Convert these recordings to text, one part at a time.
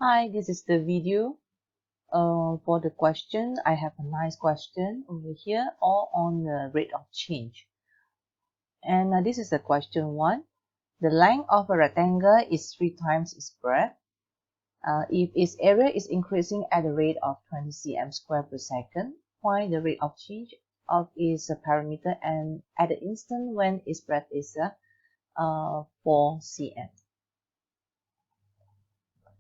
Hi, this is the video for the question. I have a nice question over here, all on the rate of change. And this is the question 1. The length of a rectangle is 3 times its breadth. If its area is increasing at the rate of 20 cm square per second, find the rate of change of its parameter and at the instant when its breadth is 4 cm.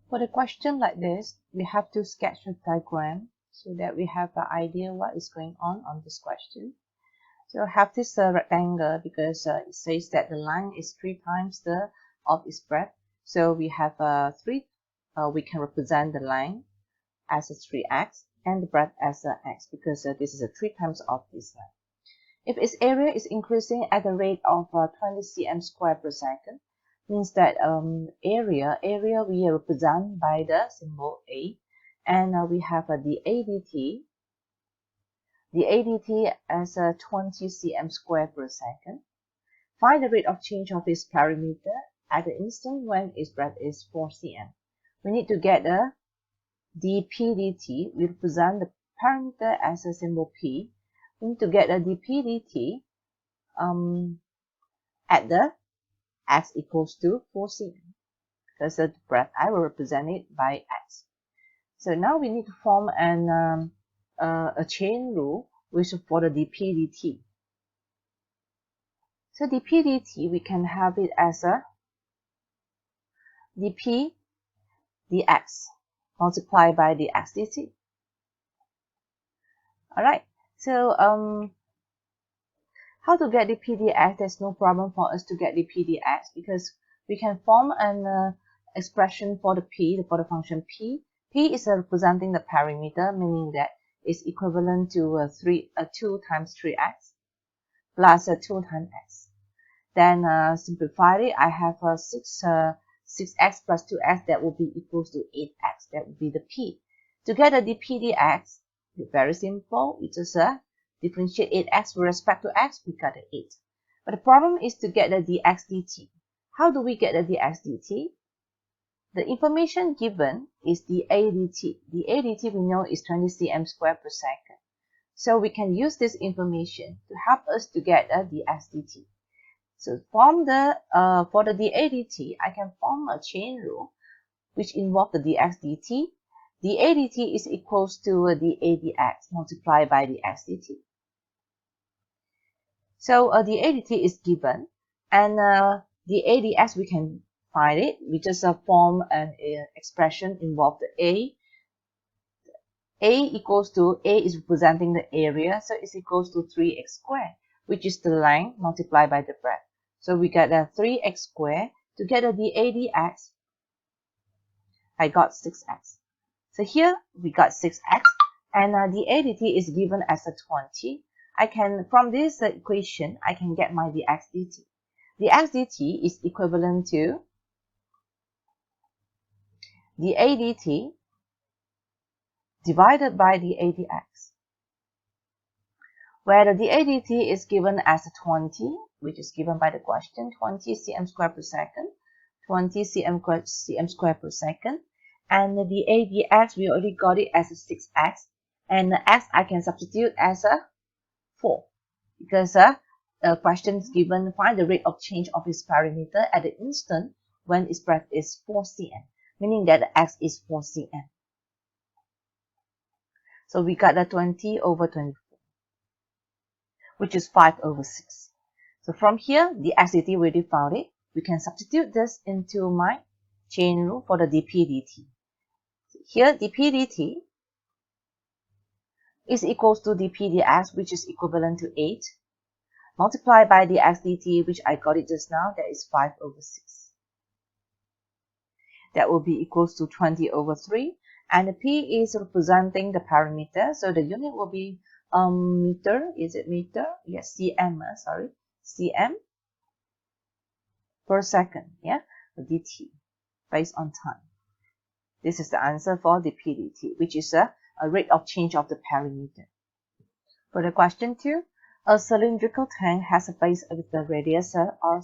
For the question like this, we have to sketch a diagram so that we have an idea what is going on this question. So I have this rectangle because it says that the length is 3 times the of its breadth. So we have 3. We can represent the length as a 3x and the breadth as a x because this is a 3 times of this length. If its area is increasing at the rate of 20 cm square per second, means that area we represent by the symbol A, and we have the ADT as 20 cm square per second. Find the rate of change of its parameter at the instant when its breadth is 4 cm. We need to get a dPdt. We represent the parameter as a symbol P. We need to get a dPdt at the x equals to 4 cm because the breadth I will represent it by x. So now we need to form a chain rule which is for the dPdt. So dPdt we can have it as a dP dx multiplied by the x dt. Alright, so how to get the dx? There's no problem for us to get the dx because we can form an expression for the p, for the function p. P is representing the parameter, meaning that it's equivalent to 2 times 3x plus 2 times x. Then simplify it. I have 6x plus 2x, that will be equals to 8x. That would be the p. To get the dx, it's very simple. We just differentiate 8x with respect to x, we got an 8. But the problem is to get the dx dt. How do we get the dx dt? The information given is the ADT. The ADT we know is 20 cm square per second. So we can use this information to help us to get the dx dt. So for the dAdt, I can form a chain rule which involves the dx dt. The ADT is equals to the ADX multiplied by the x dt. So the ADT is given, and the ADX we can find it. We just form an expression involve the A. A equals to, A is representing the area, so it's equals to 3x squared, which is the length multiplied by the breadth. So we get a 3x squared. To get the ADX, I got 6x. So here we got 6x, and the ADT is given as a 20. I can, from this equation, I can get my dx dt. The x dt is equivalent to the ADT divided by the ADX, where the ADT is given as a 20, which is given by the question, 20 cm square per second, 20 cm square per second, and the ADX, we already got it as a 6x, and the x I can substitute as a 4 because the question is given, find the rate of change of its parameter at the instant when its breadth is 4 cm, meaning that the x is 4 cm. So we got the 20 over 24, which is 5 over 6. So from here, the x dt we already found it. We can substitute this into my chain rule for the dPdt. Here, dPdt is equals to dPdx, which is equivalent to 8, multiplied by the x dt, which I got it just now, that is 5 over 6. That will be equals to 20 over 3. And the p is representing the parameter, so the unit will be meter. Is it meter? Yes, cm, sorry. cm per second, yeah, dt, based on time. This is the answer for the dPdt, which is a rate of change of the parameter. For the question 2, a cylindrical tank has a base with the radius r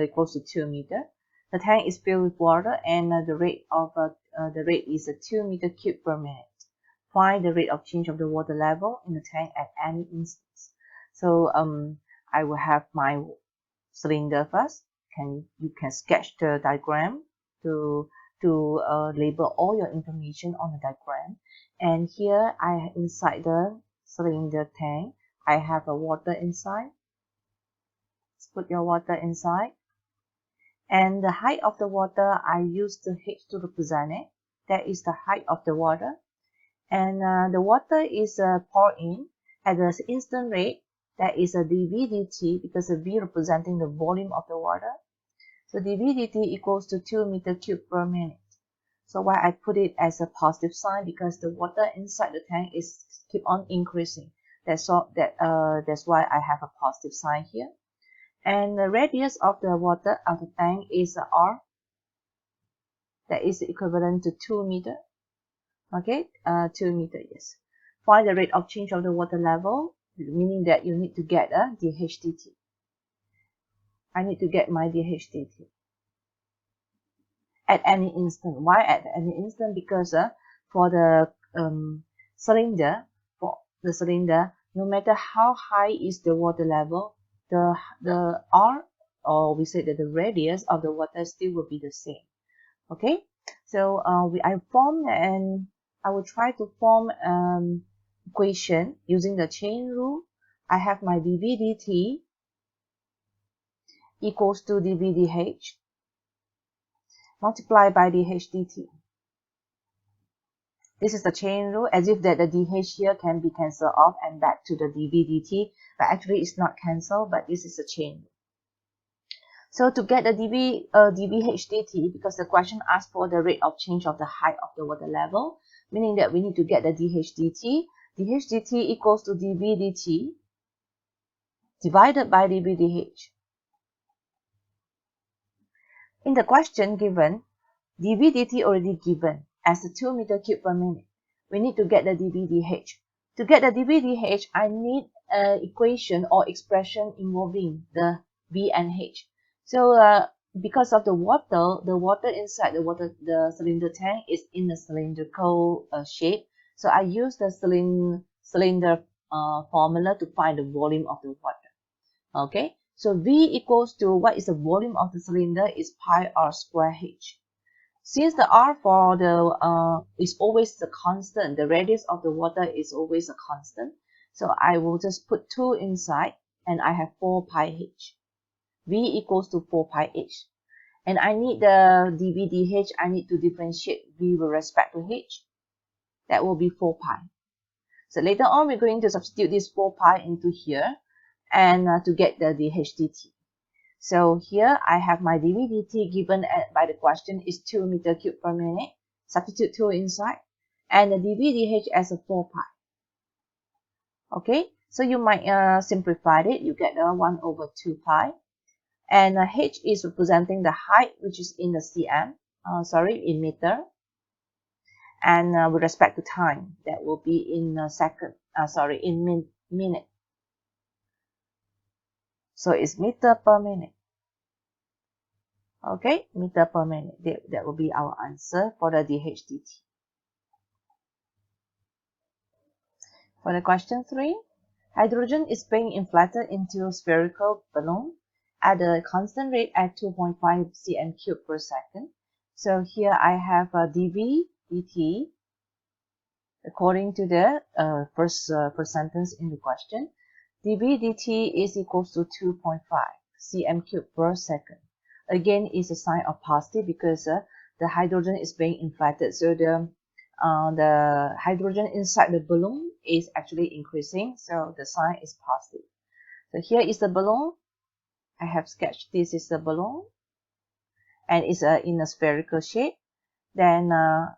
equals to 2 meters. The tank is filled with water and the rate of the rate is 2 meter cube per minute. Find the rate of change of the water level in the tank at any instance. So I will have my cylinder first. You can sketch the diagram to label all your information on the diagram. And here inside the cylinder tank, I have a water inside. Let's put your water inside. And the height of the water, I use the H to represent it. That is the height of the water. And the water is poured in at the instant rate. That is a dV dt, because the V representing the volume of the water. So dV dt equals to 2 meter cube per minute. So why I put it as a positive sign, because the water inside the tank is keep on increasing. That's why I have a positive sign here. And the radius of the water of the tank is R. That is equivalent to 2 meter. Okay, 2 meter, yes. Find the rate of change of the water level, meaning that you need to get a dH dt. I need to get my dH dt at any instant. Why at any instant? Because for the cylinder, no matter how high is the water level, the R, or we say that the radius of the water still will be the same. Okay, so I will try to form equation using the chain rule. I have my dV dt equals to dV dH multiplied by dH dt. This is the chain rule, as if that the dH here can be cancelled off and back to the dV dt, but actually it's not cancelled, but this is a chain rule. So to get the dVH dt, because the question asks for the rate of change of the height of the water level, meaning that we need to get the dH dt. dH dt equals to dV dt divided by dV dH. In the question given, dV dt already given as a 2 meter cube per minute. We need to get the dV dH. To get the dV dH, I need an equation or expression involving the V and H. So because of the water inside the cylinder tank is in a cylindrical shape. So I use the cylinder formula to find the volume of the water. Okay, so V equals to, what is the volume of the cylinder, is pi r square H. Since the R for the is always the constant, the radius of the water is always a constant. So I will just put 2 inside, and I have 4 pi H. V equals to 4 pi H. And I need the dV dH, I need to differentiate V with respect to H. That will be 4 pi. So later on, we're going to substitute this 4 pi into here, and to get the dH dt. So here I have my dV dt given by the question is 2 meter cube per minute. Substitute 2 inside, and the dV dH as a 4 pi. Okay, so you might simplify it. You get 1 over 2 pi. And H is representing the height, which is in the cm, in meter. And with respect to time, that will be in second, in minute. So it's meter per minute. Okay, meter per minute. That will be our answer for the dH dt. For the question 3, hydrogen is being inflated into a spherical balloon at a constant rate at 2.5 cm cube per second. So here I have a dV dt according to the first sentence in the question. dV dt is equals to 2.5 cm cube per second. Again, is a sign of positive because the hydrogen is being inflated. So the hydrogen inside the balloon is actually increasing. So the sign is positive. So here is the balloon. I have sketched this is the balloon, and it's in a spherical shape. Then the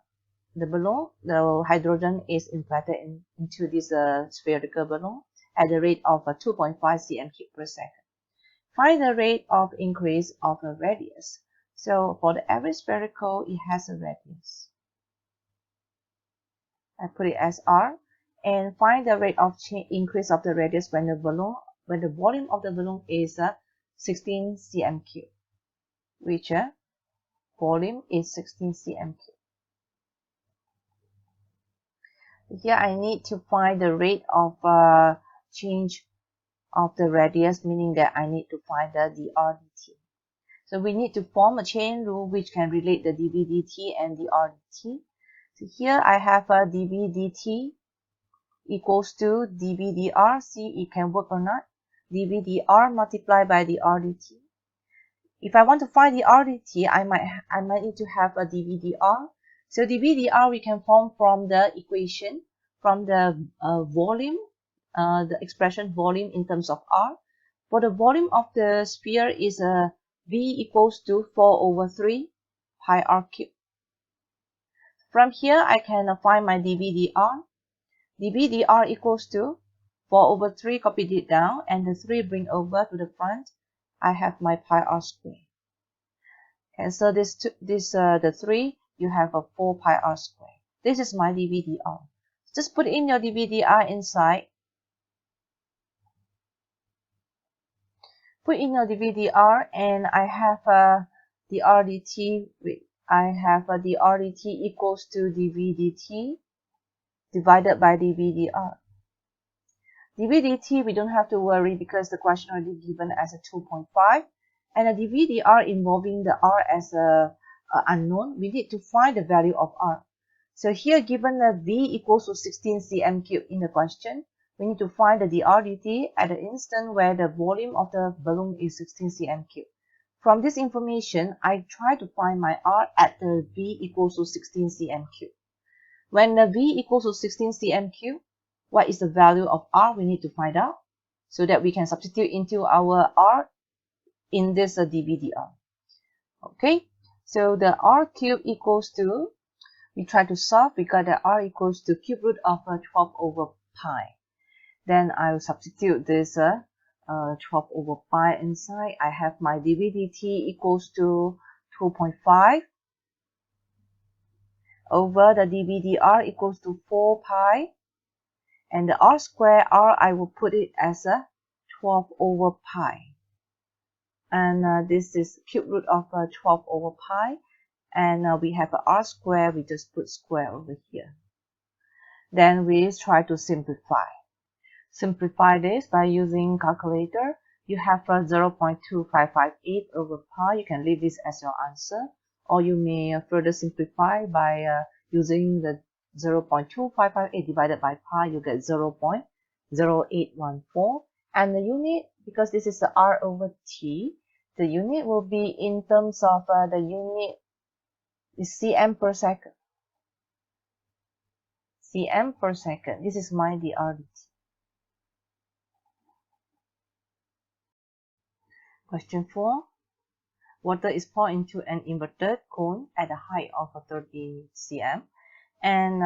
hydrogen is inflated into this spherical balloon at the rate of 2.5 cm cube per second. Find the rate of increase of a radius. So for the average spherical, it has a radius. I put it as R, and find the rate of increase of the radius when the volume of the balloon is 16 cm cube, which volume is 16 cm cube. Here I need to find the rate of change of the radius, meaning that I need to find the dr dt. So we need to form a chain rule which can relate the dv dt and dr dt. So here I have a dv dt equals to dv dr. See, it can work or not. dv dr multiplied by dr dt. If I want to find the RDT, I might need to have a dVdr. So dVdr we can form from the equation, from the volume, the expression volume in terms of R. For the volume of the sphere is V equals to 4 over 3 pi R cubed. From here, I can find my dVdr. dVdr equals to 4 over 3, copied it down, and the 3 bring over to the front. I have my pi R squared. Cancel the 3, you have a 4 pi r squared. This is my dVdr. Just put in your dVdr inside. Put in your dVdr, and I have dr dt. I have a dr dt equals to dv dt divided by dVdr. dv dt we don't have to worry because the question already given as a 2.5. And a dVdr involving the r as a unknown, we need to find the value of r. So here, given the v equals to 16 cm cubed in the question, we need to find the dr dt at the instant where the volume of the balloon is 16 cm cubed. From this information, I try to find my r at the v equals to 16 cm cubed. When the v equals to 16 cm cubed, what is the value of r we need to find out so that we can substitute into our r in this dVdr. Okay, so the r cube equals to, we try to solve, we got that r equals to cube root of 12 over pi. Then I will substitute this 12 over pi inside. I have my dv dt equals to 2.5 over the dv dr equals to 4 pi. And the r square, r, I will put it as a 12 over pi. And this is cube root of 12 over pi. And we have a r square, we just put square over here. Then we try to simplify. Simplify this by using calculator. You have 0.2558 over pi. You can leave this as your answer. Or you may further simplify by using the 0.2558 divided by pi. You get 0.0814. And the unit, because this is the r over t, the unit will be in terms of the unit is cm per second. Cm per second. This is my dr dt. Question 4. Water is poured into an inverted cone at a height of 30 cm. And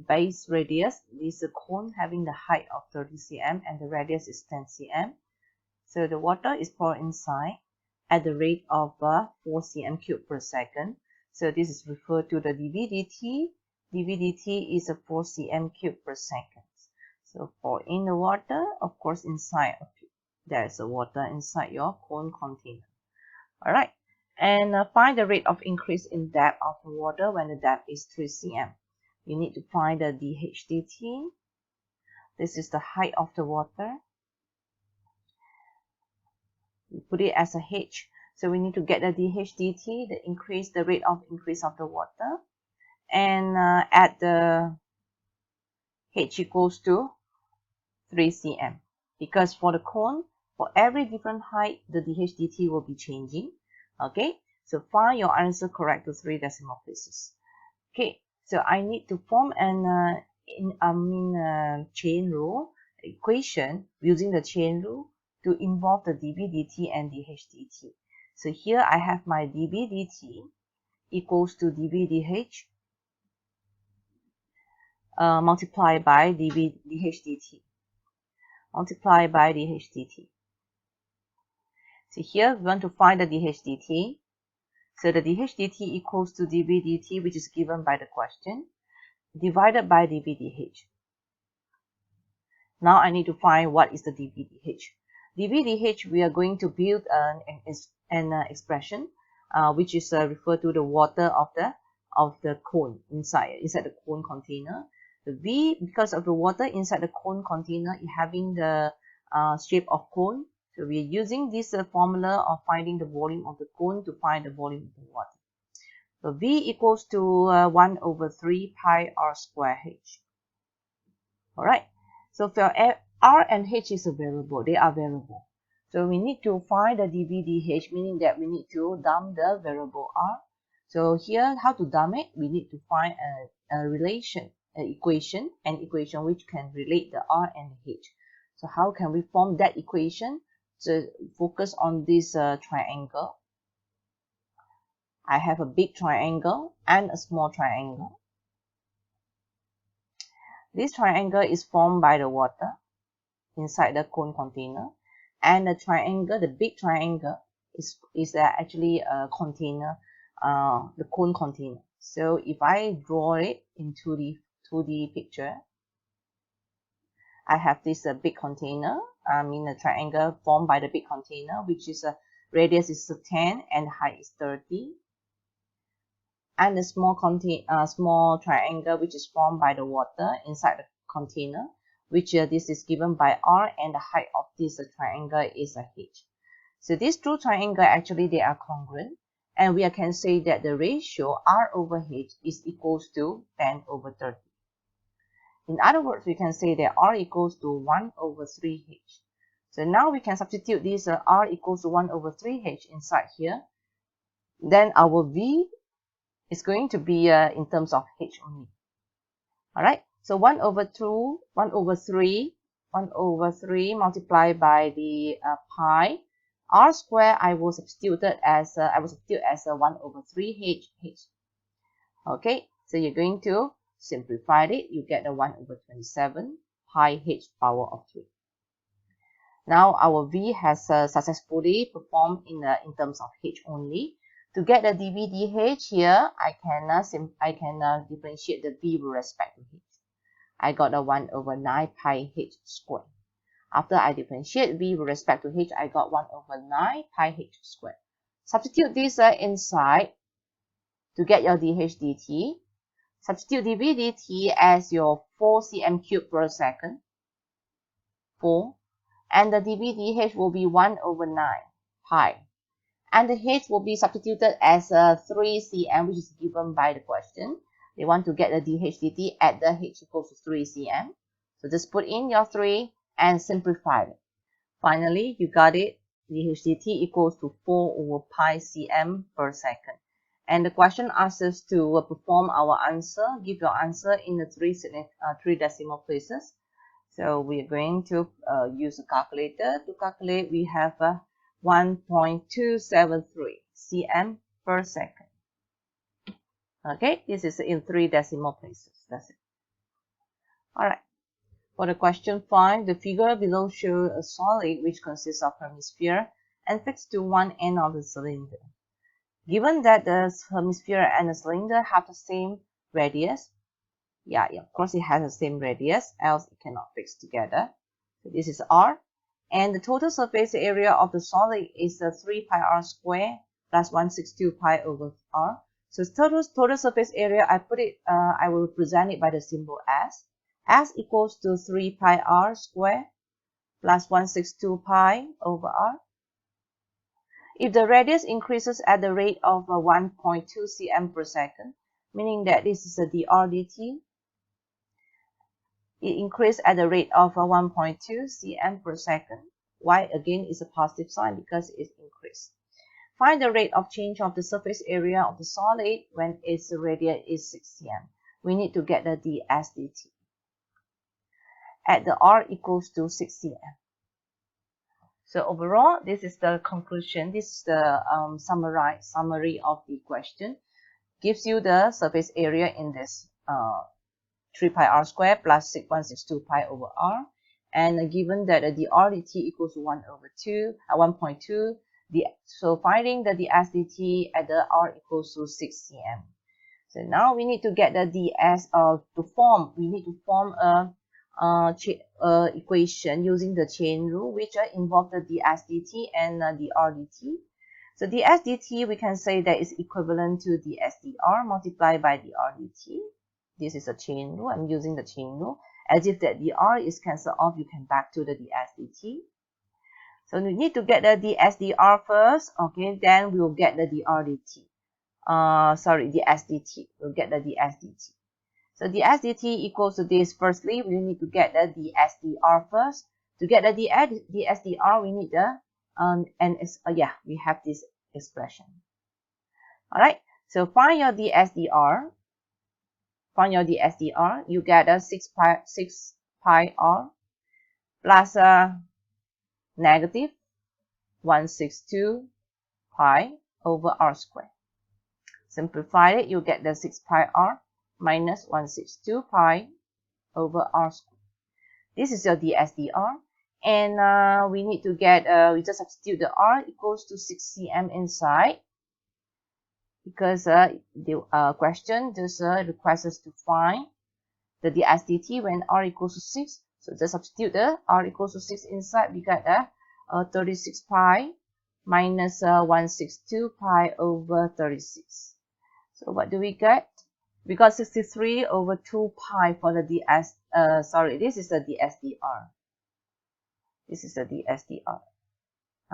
base radius is a cone having the height of 30 cm and the radius is 10 cm. So the water is poured inside at the rate of 4 cm cubed per second. So this is referred to the dv dt. dv dt is a 4 cm cubed per second. So pour in the water, of course, inside of it. There's a water inside your cone container. Alright, and find the rate of increase in depth of the water when the depth is 3 cm. You need to find the dh dt. This is the height of the water. We put it as a h. So we need to get the dh dt, the rate of increase of the water. And at the h equals to 3 cm. Because for the cone, for every different height, the dh dt will be changing. Okay, so find your answer correct to 3 decimal places. Okay, so I need to form an chain rule equation using the chain rule to involve the dv dt and dh dt. So here I have my dv dt equals to dv dh multiplied by dh dt. Multiplied by dh dt. So here we want to find the dh dt. So the dh dt equals to dv dt, which is given by the question, divided by dv dh. Now I need to find what is the dv dh. dv dh, we are going to build an expression which is referred to the water of the cone inside the cone container. The V, because of the water inside the cone container, is having the shape of cone. So we are using this formula of finding the volume of the cone to find the volume of the water. So V equals to 1 over 3 pi r square h. Alright, so for r and h is a variable, they are variable. So we need to find the dV dH, meaning that we need to dump the variable r. So here, how to dump it? We need to find a relation, an equation which can relate the r and the h. So how can we form that equation? So focus on this triangle. I have a big triangle and a small triangle. This triangle is formed by the water inside the cone container, and the triangle, the big triangle, is actually a container, the cone container. So if I draw it into the 2D picture, I have this big container, a triangle formed by the big container, which is a radius is 10 and height is 30. And the small triangle, which is formed by the water inside the container, which this is given by r, and the height of this triangle is a h. So these two triangles actually they are congruent, and we can say that the ratio r over h is equals to 10 over 30. In other words, we can say that r equals to 1 over 3h. So now we can substitute this r equals to 1 over 3h inside here. Then our v is going to be in terms of h only. Alright, so 1 over 3 multiplied by the pi r square. I will substitute as 1 over 3h. Okay, so you're going to simplify it. You get the 1 over 27 pi h power of 3. Now our v has successfully performed in terms of h only. To get the dV dH here, I can differentiate the v with respect to h. I got a 1 over 9 pi h squared. After I differentiate v with respect to h, I got 1 over 9 pi h squared. Substitute this inside to get your dH dt. Substitute dV dt as your 4 cm cubed per second. 4. And the dV dH will be 1 over 9 pi. And the h will be substituted as 3 cm, which is given by the question. They want to get the dH dt at the h equals to 3 cm. So just put in your 3 and simplify it. Finally, you got it. dH dt equals to 4 over pi cm per second. And the question asks us to perform our answer. Give your answer in the 3 decimal places. So we are going to use a calculator to calculate. We have 1.273 cm per second. Okay, this is in 3 decimal places. That's it. Alright. For the question 5, the figure below shows a solid which consists of hemisphere and fixed to one end of the cylinder. Given that the hemisphere and the cylinder have the same radius, of course it has the same radius, else it cannot fix together. So this is r. And the total surface area of the solid is 3 pi r square plus 162 pi over r. So total surface area, I will represent it by the symbol s. S equals to 3 pi r square plus 162 pi over r. If the radius increases at the rate of 1.2 cm per second, meaning that this is a dr dt, it increases at the rate of 1.2 cm per second. Y again is a positive sign because it's increased. Find the rate of change of the surface area of the solid when its radius is 6 cm. We need to get the ds dt at the r equals to 6 cm. So overall, this is the conclusion. This is the summary of the question. Gives you the surface area in this 3 pi r square plus 162 pi over r. And given that the dr dt equals to 1.2, so finding the ds dt at the r equals to 6 cm. So now we need to get the ds we need to form a equation using the chain rule, which involve the ds dt and dr dt. So ds dt we can say that is equivalent to ds dr multiplied by dr dt. This is a chain rule. I'm using the chain rule. As if that dr is cancelled off, you can back to the ds dt. So we need to get the ds dr first, okay, then we will get the dr dt. ds dt. We'll get the ds dt. So ds dt equals to this. Firstly, we need to get the ds dr first. To get the ds dr, we need the we have this expression. All right. So find your ds dr. Find your ds dr. You get a 6 pi r plus negative 162 pi over r squared. Simplify it, you get the 6 pi r minus 162 pi over r squared. This is your ds dr. And we need to get, we just substitute the r equals to 6 cm inside. Because the question just requires us to find the ds dt when r equals to 6. So just substitute the r equals to 6 inside. We got 36 pi minus 162 pi over 36. So what do we get? We got 63 over 2 pi for the ds. This is the ds dr. This is the ds dr.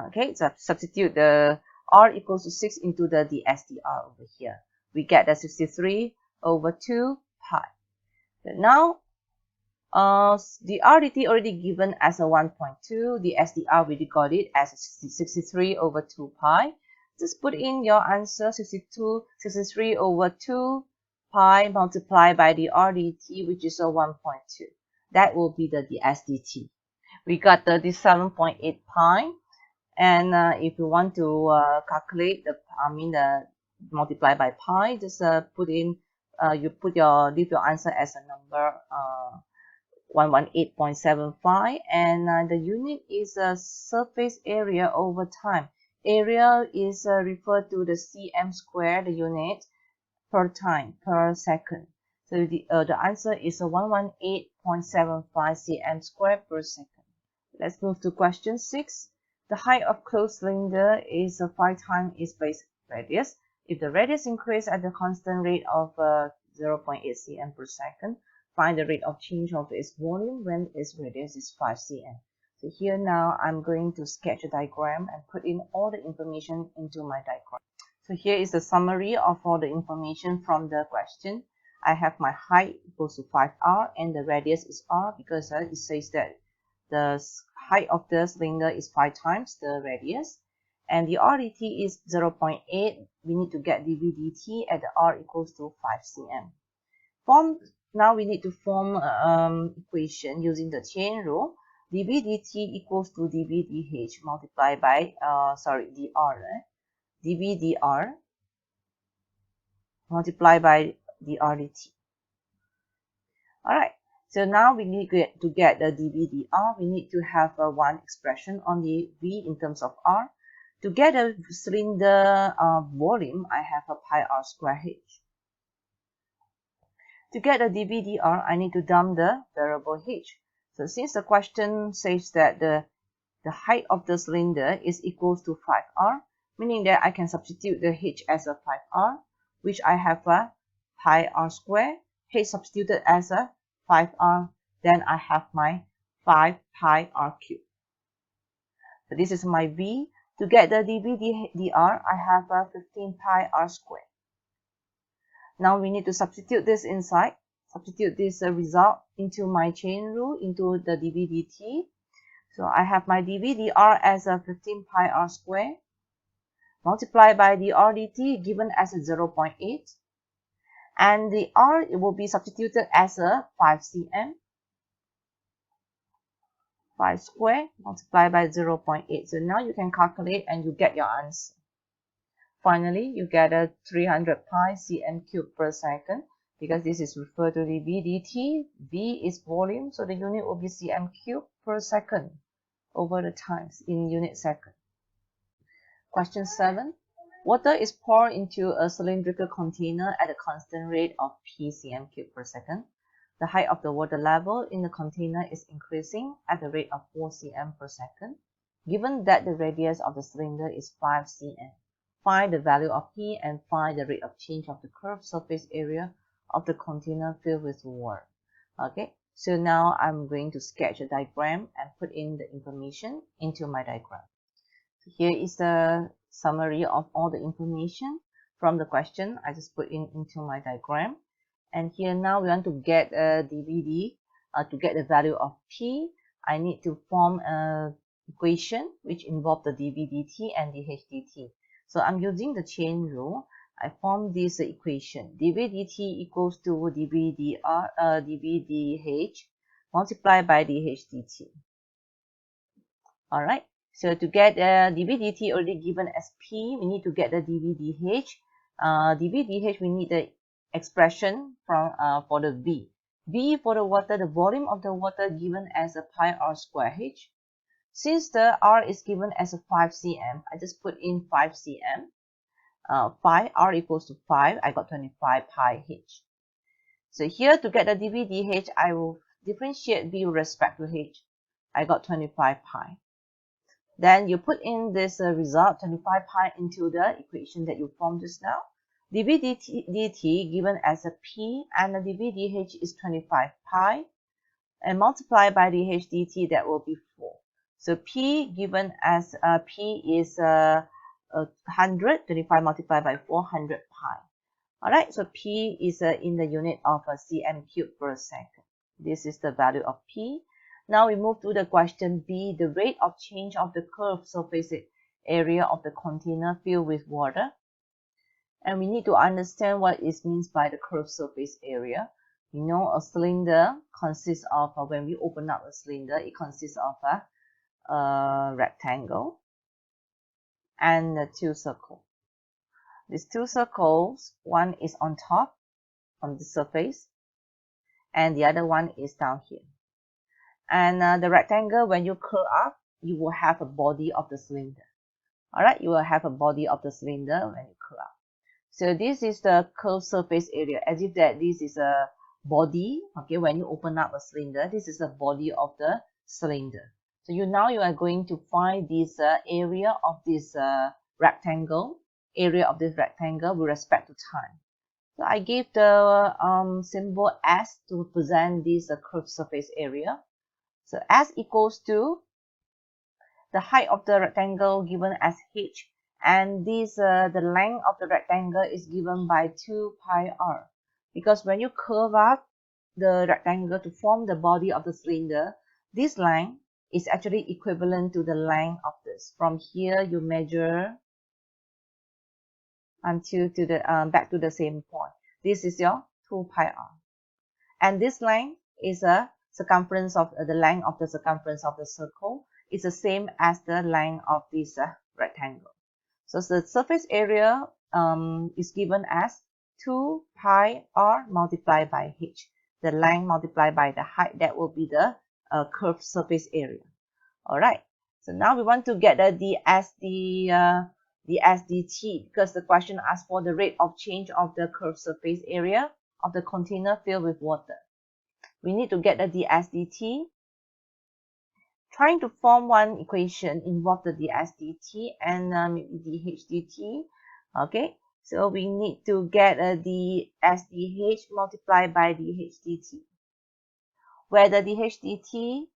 Okay, so substitute the r equals to 6 into the ds dr over here. We get the 63 over 2 pi. So now, the r dt already given as a 1.2. The SDR we got it as 63 over 2 pi. Just put in your answer, 63 over 2 pi multiplied by the r dt, which is a 1.2. That will be the ds dt. We got 37.8 pi. And if you want to calculate the multiply by pi, just put in, leave your answer as a number 118.75, and the unit is a surface area over time. Area is referred to the cm square, the unit per time, per second. So the answer is 118.75 cm square per second. Let's move to question 6. The height of closed cylinder is 5 times its base radius. If the radius increases at the constant rate of 0.8 cm per second, find the rate of change of its volume when its radius is 5 cm. So here now I'm going to sketch a diagram and put in all the information into my diagram. So here is the summary of all the information from the question. I have my height equals to 5r and the radius is r because it says that the height of the cylinder is 5 times the radius, and the r dt is 0.8. We need to get dv dt at the r equals to 5 cm. Now we need to form equation using the chain rule. dv dt equals to dv dh multiplied by dr. dv dr multiplied by dr dt. Alright. So now we need to get the dv dr. We need to have one expression on the v in terms of r. To get a cylinder volume, I have a pi r square h. To get a dv dr, I need to dump the variable h. So since the question says that the height of the cylinder is equals to 5r, meaning that I can substitute the h as a 5r, which I have a pi r square, h substituted as a 5r, then I have my 5 pi r cubed. So this is my v. To get the dv dr, I have a 15 pi r squared. Now we need to substitute this inside. Substitute this result into my chain rule, into the dv dt. So I have my dv dr as a 15 pi r squared multiplied by the r dt given as a 0.8. And the r will be substituted as a 5 cm. 5 squared multiplied by 0.8. So now you can calculate and you get your answer. Finally, you get a 300 pi cm cubed per second because this is referred to the v dt. V is volume, so the unit will be cm cubed per second over the times in unit second. Question 7. Water is poured into a cylindrical container at a constant rate of p cm cubed per second. The height of the water level in the container is increasing at the rate of 4 cm per second. Given that the radius of the cylinder is 5 cm, find the value of P and find the rate of change of the curved surface area of the container filled with water. Okay, so now I'm going to sketch a diagram and put in the information into my diagram. So here is the summary of all the information from the question. I just put into my diagram. And here now we want to get a DVD. To get the value of P, I need to form an equation which involves the dV/dt and dH/dt. So I'm using the chain rule. I form this equation. dV/dt equals to dV/dH multiplied by dH/dt. Alright, so to get dV/dt already given as P, we need to get the dV/dH. dV/dH, we need the expression from for the V. V for the water, the volume of the water given as a pi r square H. Since the R is given as a 5 cm, I just put in 5 cm. 5, R equals to 5, I got 25 pi H. So here to get the dV/dH, I will differentiate V with respect to H. I got 25 pi. Then you put in this result, 25 pi, into the equation that you formed just now. dV/dt given as a P, and the dV/dH is 25 pi, and multiplied by dH/dt, that will be 4. So P given as P is 100, 25 multiplied by 400 pi. Alright, so P is in the unit of cm cubed per second. This is the value of P. Now we move to the question B, the rate of change of the curved surface area of the container filled with water. And we need to understand what it means by the curved surface area. You know, a cylinder consists of, when we open up a cylinder, it consists of a rectangle and 2 circles. These 2 circles, one is on top on the surface, and the other one is down here. And the rectangle, when you curl up, you will have a body of the cylinder. Alright, you will have a body of the cylinder when you curl up. So this is the curved surface area, as if that this is a body. Okay, when you open up a cylinder, this is the body of the cylinder. So now you are going to find this area of this rectangle, with respect to time. So I gave the symbol S to represent this curved surface area. So S equals to the height of the rectangle given as H, and this the length of the rectangle is given by 2 pi r. Because when you curve up the rectangle to form the body of the cylinder, this length is actually equivalent to the length of this. From here you measure until to the back to the same point. This is your 2 pi r, and this length is a circumference of the length of the circumference of the circle. It's the same as the length of this rectangle. So the surface area is given as 2 pi r multiplied by H. The length multiplied by the height, that will be the curved surface area. Alright, so now we want to get the dS/dt, because the question asks for the rate of change of the curved surface area of the container filled with water. We need to get the dS/dt. Trying to form one equation involve the dS/dt and dH/dt. Okay, so we need to get the dS/dH multiplied by dH/dt, where the dH/dt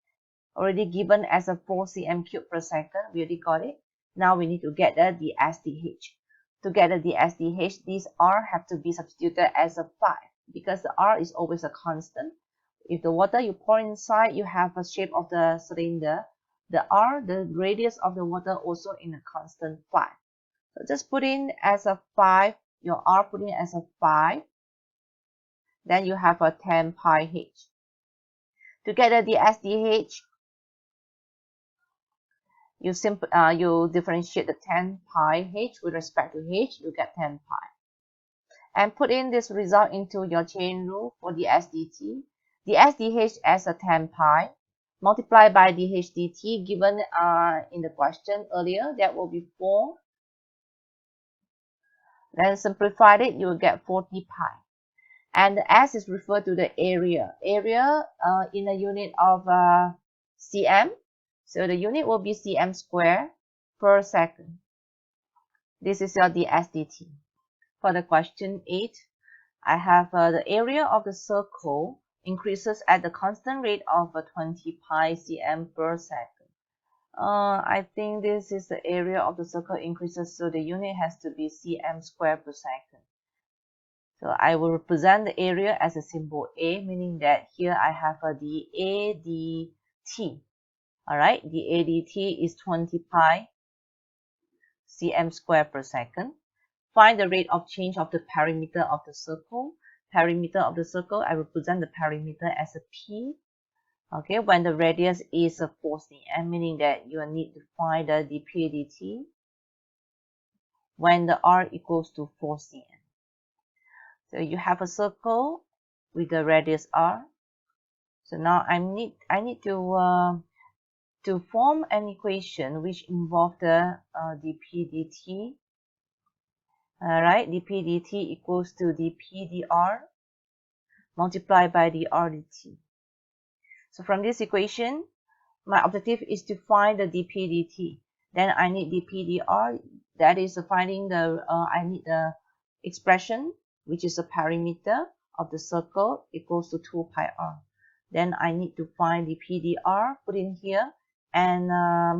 already given as a 4 cm cubed per second. We already got it. Now we need to get the dS/dH. To get the dS/dH, these R have to be substituted as a 5, because the R is always a constant. If the water you pour inside, you have a shape of the cylinder, the R, the radius of the water, also in a constant 5. So just put in as a 5, your R put in as a 5, then you have a 10 pi H. To get the dS/dH, you differentiate the 10 pi H with respect to H, you get 10 pi. And put in this result into your chain rule for dS/dt. dS/dH as a 10 pi multiplied by dH/dt given in the question earlier, that will be 4. Then simplified it, you will get 40 pi. And the S is referred to the area. Area in a unit of cm. So the unit will be cm square per second. This is your dS/dt. For the question 8, I have the area of the circle increases at the constant rate of 20 pi cm per second. I think this is the area of the circle increases, so the unit has to be cm squared per second. So I will represent the area as a symbol A, meaning that here I have the ADT. Alright, the ADT is 20 pi cm squared per second. Find the rate of change of the perimeter of the circle. Perimeter of the circle, I represent the perimeter as a P. Okay, when the radius is 4 cm, meaning that you need to find the dp/dt when the r equals to 4 cm. So you have a circle with the radius r. So now I need to form an equation which involves the dp/dt. Alright, dp/dt equals to dp/dr multiplied by dr dt. So from this equation, my objective is to find the dp/dt. Then I need dp/dr. That is finding the I need the expression which is a perimeter of the circle equals to 2 pi r. Then I need to find dp/dr, put in here, and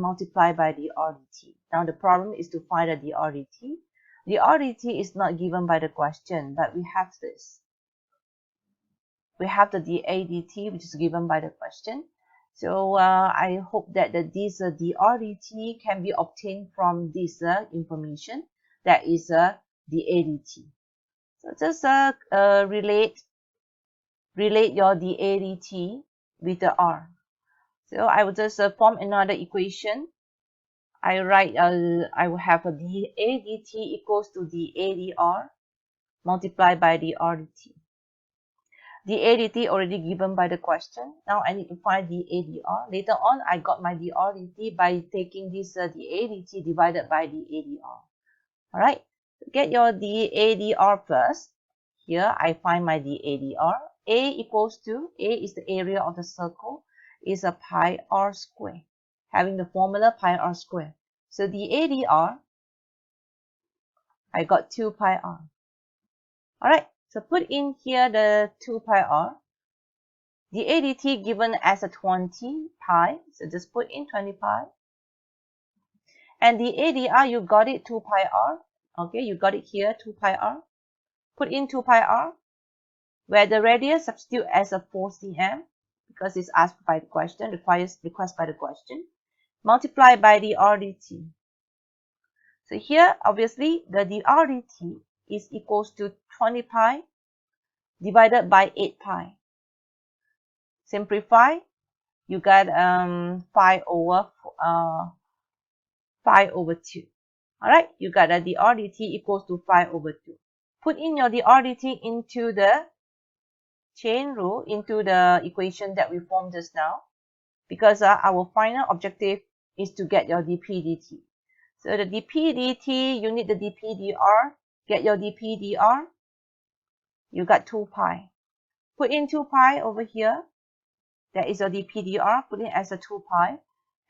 multiply by dr dt. Now the problem is to find the dr dt. Dr dt is not given by the question, but we have this. We have the dA dt, which is given by the question. So I hope that this dr dt can be obtained from this information, that is dA dt. So just relate your dA dt with the r. So I will just form another equation. I will have a dA dt equals to dA dr multiplied by dr dt. dA dt already given by the question. Now I need to find dA dr. Later on, I got my dr dt by taking this dA dt divided by dA dr. Alright, get your dA dr first. Here I find my dA dr. A equals to, A is the area of the circle, is a pi r square, having the formula pi r square. So dA dr, I got 2 pi r. Alright, so put in here the 2 pi r. The ADT given as a 20 pi, so just put in 20 pi. And the ADR, you got it 2 pi r. Okay, you got it here 2 pi r. Put in 2 pi r, where the radius substitute as a 4 cm, because it's asked by the question, request by the question. Multiply by the RDT. So here, obviously, the RDT is equals to 20 pi divided by 8 pi. Simplify, you got 5 over 2. Alright, you got that the RDT equals to 5 over 2. Put in your RDT into the chain rule, into the equation that we formed just now, because our final objective is to get your dp/dt. So the dp/dt, you need the dp/dr. Get your dp/dr. You got 2 pi. Put in 2 pi over here. That is your dp/dr. Put in as a 2 pi.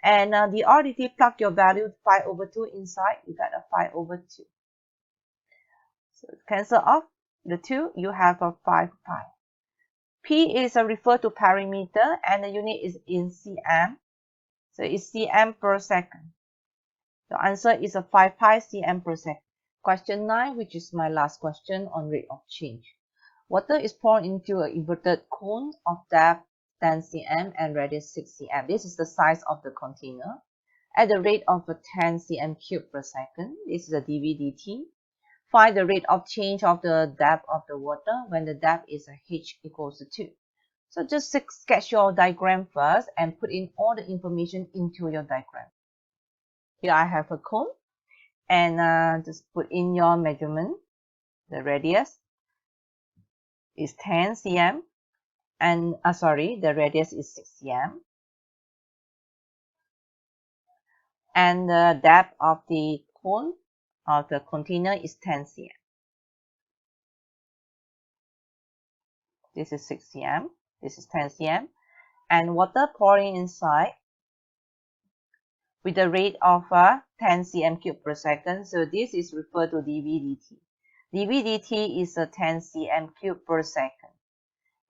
And the RDT, plug your value 5 over 2 inside. You got a 5 over 2. So cancel off the 2. You have a 5 pi. P is referred to perimeter, and the unit is in cm. So it's cm per second. The answer is a 5 pi cm per second. Question 9, which is my last question on rate of change. Water is poured into an inverted cone of depth 10 cm and radius 6 cm. This is the size of the container. At the rate of 10 cm cube per second. This is a dV/dt. Find the rate of change of the depth of the water when the depth is h equals to 2. So just sketch your diagram first and put in all the information into your diagram. Here I have a cone, and just put in your measurement. The radius is 10 cm, and the radius is 6 cm, and the depth of the cone of the container is 10 cm. This is 6 cm, this is 10 cm, and water pouring inside with the rate of 10 cm cube per second. So this is referred to dV/dt. dV dt is a 10 cm cube per second.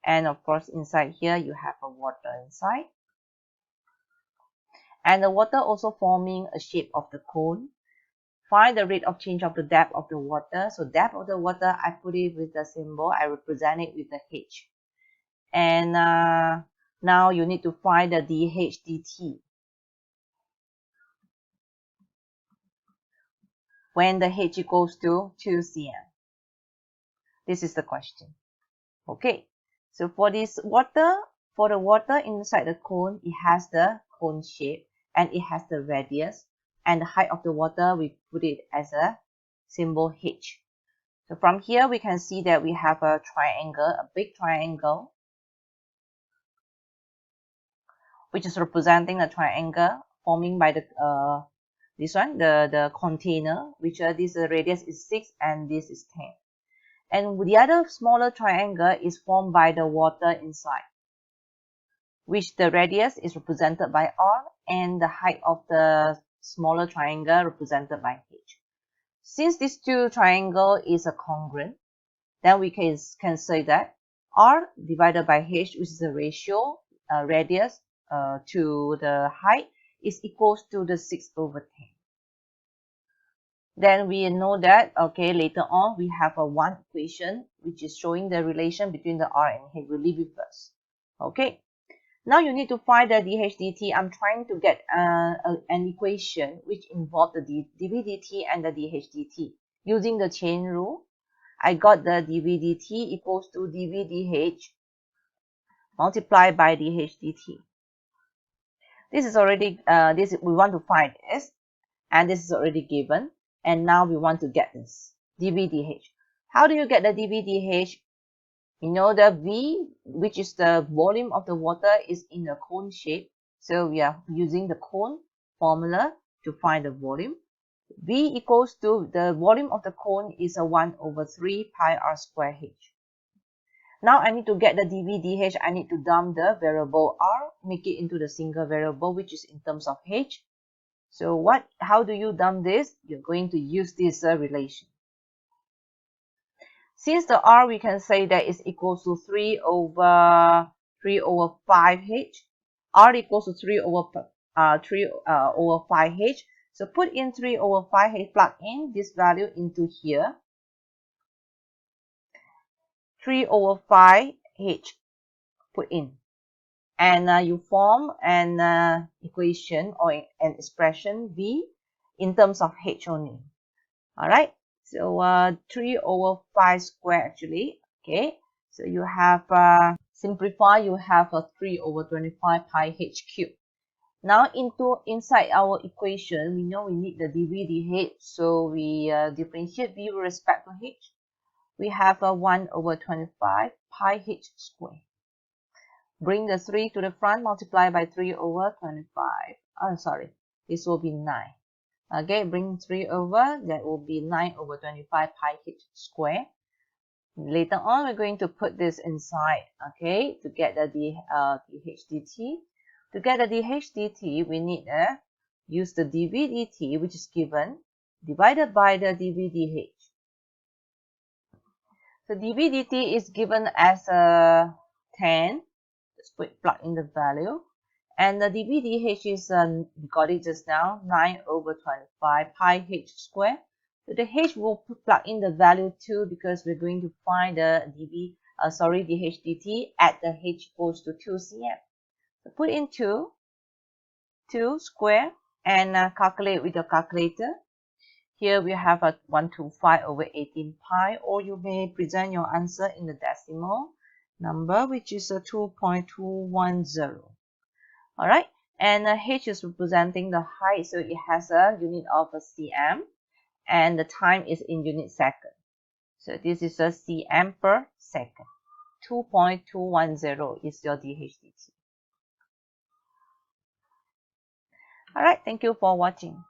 And of course, inside here, you have a water inside. And the water also forming a shape of the cone. Find the rate of change of the depth of the water. So depth of the water, I put it with the symbol. I represent it with the H. And now you need to find the dH dt. When the H equals to 2 cm. This is the question. Okay. So for this water, for the water inside the cone, it has the cone shape and it has the radius. And the height of the water, we put it as a symbol H. So from here, we can see that we have a triangle, a big triangle, which is representing a triangle forming by the this one, the container, which this radius is 6 and this is 10. And the other smaller triangle is formed by the water inside, which the radius is represented by R and the height of the smaller triangle represented by H. Since these two triangles is a congruent, then we can say that R divided by H, which is the ratio radius to the height, is equals to the 6 over 10. Then we know that, okay, later on we have a one equation which is showing the relation between the R and H. We'll leave it first. Okay. Now you need to find the dH dt. I'm trying to get an equation which involves the dV dt and the dH dt. Using the chain rule, I got the dV dt equals to dV dH multiplied by dH dt. This is already, we want to find this, and this is already given. And now we want to get this, dV dH. How do you get the dV dH? You know the V, which is the volume of the water, is in a cone shape. So we are using the cone formula to find the volume. V equals to the volume of the cone is a 1 over 3 pi r square H. Now I need to get the dV dH. I need to dump the variable R, make it into the single variable, which is in terms of H. So how do you dump this? You're going to use this relation. Since the R, we can say that is equals to 3 over 5H. R equals to 3 over 5H. So put in 3 over 5H, plug in this value into here. 3 over 5H, put in. And you form an equation or an expression V in terms of H only. Alright, so 3 over 5 square actually. Okay, so you have simplify, you have a 3 over 25 pi H cube. Now inside our equation, we know we need the dV dH, so we differentiate V with respect to H. We have a 1 over 25 pi H square. Bring the 3 to the front, multiply by 3 over 25. Oh, sorry, this will be 9. Okay, bring 3 over, that will be 9 over 25 pi H square. Later on, we're going to put this inside, okay, to get the dH dt. To get the dH dt, we need to use the dV dt, which is given, divided by the dV dH. So dV dt is given as 10. Let's plug in the value. And the dV dH is, we got it just now, 9 over 25 pi H square. So the H will plug in the value 2 because we're going to find the dH dt at the H equals to 2 cm. So put in 2 square, and calculate with your calculator. Here we have a 125 over 18 pi, or you may present your answer in the decimal number, which is a 2.210. All right, and H is representing the height, so it has a unit of a cm, and the time is in unit second. So this is a cm per second. 2.210 is your dH dt. All right, thank you for watching.